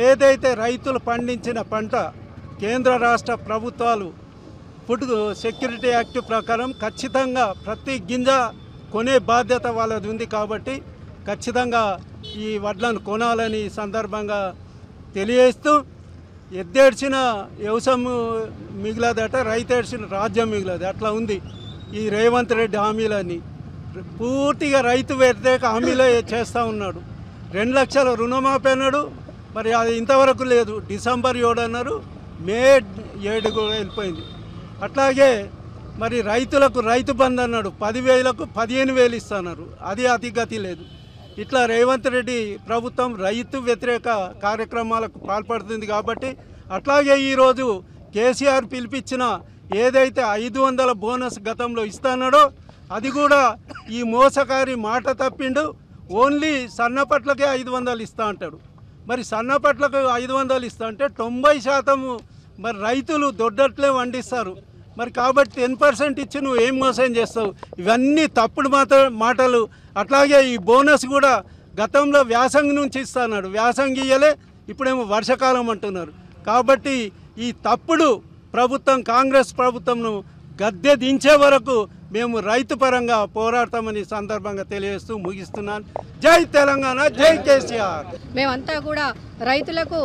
ఏదైతే రైతులు పండించిన పంట కేంద్ర రాష్ట్ర ప్రభుత్వాలు ఫుడ్ సెక్యూరిటీ యాక్ట్ ప్రకారం ఖచ్చితంగా ప్రతి గింజ కొనే బాధ్యత వాళ్ళది ఉంది కాబట్టి ఖచ్చితంగా ఈ వడ్లను కొనాలని సందర్భంగా తెలియజేస్తూ ఎద్దేడ్చిన వ్యవసాయం మిగిలదట, రైతు ఏడ్చిన రాజ్యం మిగిలదు, అట్లా ఉంది ఈ రేవంత్ రెడ్డి హామీలన్నీ. పూర్తిగా రైతు వ్యతిరేక హామీలే చేస్తూ ఉన్నాడు. 2 లక్షల రుణమాఫీ అన్నాడు, మరి అది ఇంతవరకు లేదు. డిసెంబర్ 7 అన్నారు, మే 7 కూడా వెళ్ళిపోయింది. అట్లాగే మరి రైతులకు రైతు బంధు అన్నాడు, 10,000కు 15,000 ఇస్తున్నారు, అది అతిగతి లేదు. ఇట్లా రేవంత్ రెడ్డి ప్రభుత్వం రైతు వ్యతిరేక కార్యక్రమాలకు పాల్పడుతుంది కాబట్టి అట్లాగే ఈరోజు కేసీఆర్ పిలిపించిన ఏదైతే 500 బోనస్ గతంలో ఇస్తున్నాడో అది కూడా ఈ మోసకారి మాట తప్పిండు. ఓన్లీ సన్నపట్లకే 500 ఇస్తా అంటాడు. మరి సన్నపట్లకు 500 ఇస్తా అంటే 90% మరి రైతులు దొడ్డట్లే వండిస్తారు. మరి కాబట్టి 10% ఇచ్చి నువ్వు ఏం మోసం చేస్తావు? ఇవన్నీ తప్పుడు మాటలు. అట్లాగే ఈ బోనస్ కూడా గతంలో వ్యాసంగి నుంచి ఇస్తున్నాడు, వ్యాసంగి ఇయ్యలే, ఇప్పుడేమో వర్షాకాలం అంటున్నారు. కాబట్టి ఈ తప్పుడు ప్రభుత్వం కాంగ్రెస్ ప్రభుత్వంను గద్దె దించే వరకు మేము రైతు పరంగా పోరాడతామని సందర్భంగా తెలియజేస్తూ ముగిస్తున్నాను. జై తెలంగాణ, జై కేసీఆర్. మేమంతా కూడా రైతులకు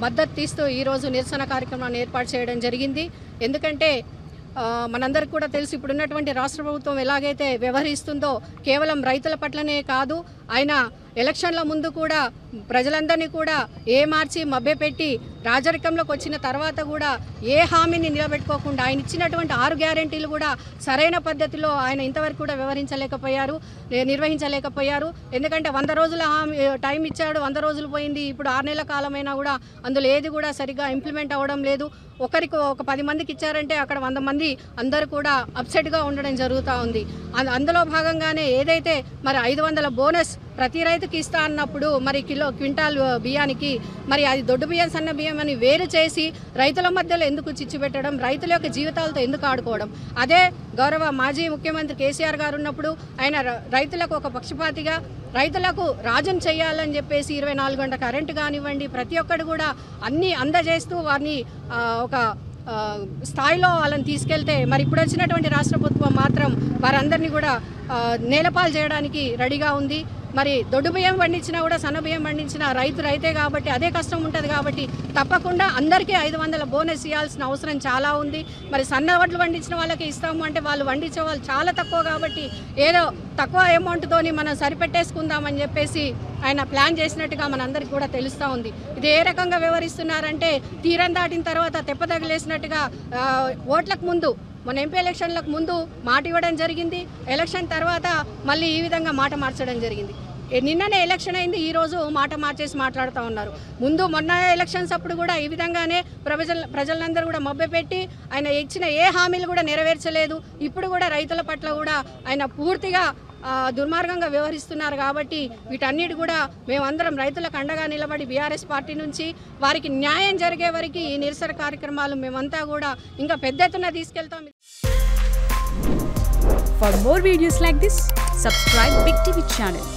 మద్దతు తీస్తూ ఈరోజు నిరసన కార్యక్రమాన్ని ఏర్పాటు చేయడం జరిగింది. ఎందుకంటే మనందరికీ కూడా తెలుసు, ఇప్పుడున్నటువంటి రాష్ట్ర ప్రభుత్వం ఎలాగైతే వ్యవహరిస్తుందో కేవలం రైతుల పట్లనే కాదు, ఆయన ఎలక్షన్ల ముందు కూడా ప్రజలందరినీ కూడా మార్చి మభ్యపెట్టి రాజరికంలోకి వచ్చిన తర్వాత కూడా ఏ హామీని నిలబెట్టుకోకుండా ఆయన ఇచ్చినటువంటి 6 గ్యారెంటీలు కూడా సరైన పద్ధతిలో ఆయన ఇంతవరకు కూడా నిర్వహించలేకపోయారు. ఎందుకంటే 100 రోజుల టైం ఇచ్చాడు, 100 రోజులు పోయింది, ఇప్పుడు 6 నెలల కాలమైనా కూడా అందులో ఏది కూడా సరిగ్గా ఇంప్లిమెంట్ అవ్వడం లేదు. ఒక 10 మందికి ఇచ్చారంటే అక్కడ 100 మంది అందరూ కూడా అప్సెట్గా ఉండడం జరుగుతూ ఉంది. అందులో భాగంగానే ఏదైతే మరి 500 బోనస్ ప్రతి రైతుకి ఇస్తా అన్నప్పుడు మరి క్వింటాల్ బియ్యానికి మరి అది దొడ్డు బియ్యం సన్న బియ్యం అని వేరు చేసి రైతుల మధ్యలో ఎందుకు చిచ్చు పెట్టడం, రైతుల యొక్క జీవితాలతో ఎందుకు ఆడుకోవడం? అదే గౌరవ మాజీ ముఖ్యమంత్రి కేసీఆర్ గారు ఉన్నప్పుడు ఆయన రైతులకు ఒక పక్షపాతిగా రైతులకు రాజం చేయాలని చెప్పేసి 24 గంటల కరెంటు కానివ్వండి ప్రతి ఒక్కటి కూడా అన్నీ అందజేస్తూ వారిని ఒక స్థాయిలో వాళ్ళని తీసుకెళ్తే మరి ఇప్పుడు వచ్చినటువంటి రాష్ట్ర ప్రభుత్వం మాత్రం వారందరినీ కూడా నేలపాలు చేయడానికి రెడీగా ఉంది. మరి దొడ్డు బియ్యం పండించినా కూడా సన్న బియ్యం పండించిన రైతే కాబట్టి అదే కష్టం ఉంటుంది కాబట్టి తప్పకుండా అందరికీ 500 బోనస్ ఇవ్వాల్సిన అవసరం చాలా ఉంది. మరి సన్న వడ్లు పండించిన వాళ్ళకి ఇస్తాము అంటే వాళ్ళు పండించే వాళ్ళు చాలా తక్కువ కాబట్టి ఏదో తక్కువ అమౌంట్తోని మనం సరిపెట్టేసుకుందామని చెప్పేసి ఆయన ప్లాన్ చేసినట్టుగా మనందరికీ కూడా తెలుస్తూ ఉంది. ఇది ఏ రకంగా వ్యవహరిస్తున్నారంటే తీరం దాటిన తర్వాత తెప్పతగిలేసినట్టుగా ఓట్లకు ముందు మన ఎంపీ ఎలక్షన్లకు ముందు మాట ఇవ్వడం జరిగింది, ఎలక్షన్ తర్వాత మళ్ళీ ఈ విధంగా మాట మార్చడం జరిగింది. నిన్ననే ఎలక్షన్ అయింది, ఈరోజు మాట మార్చేసి మాట్లాడుతూ ఉన్నారు. మొన్న ఎలక్షన్స్ అప్పుడు కూడా ఈ విధంగానే ప్రజలందరూ కూడా మభ్యపెట్టి ఆయన ఇచ్చిన ఏ హామీలు కూడా నెరవేర్చలేదు. ఇప్పుడు కూడా రైతుల పట్ల కూడా ఆయన పూర్తిగా దుర్మార్గంగా వ్యవహరిస్తున్నారు. కాబట్టి వీటన్నిటి కూడా మేమందరం రైతులకు అండగా నిలబడి బీఆర్ఎస్ పార్టీ నుంచి వారికి న్యాయం జరిగే వరకు ఈ నిరసన కార్యక్రమాలు మేమంతా కూడా ఇంకా పెద్ద ఎత్తున తీసుకెళ్తాం. For more videos like this, subscribe Big TV channel.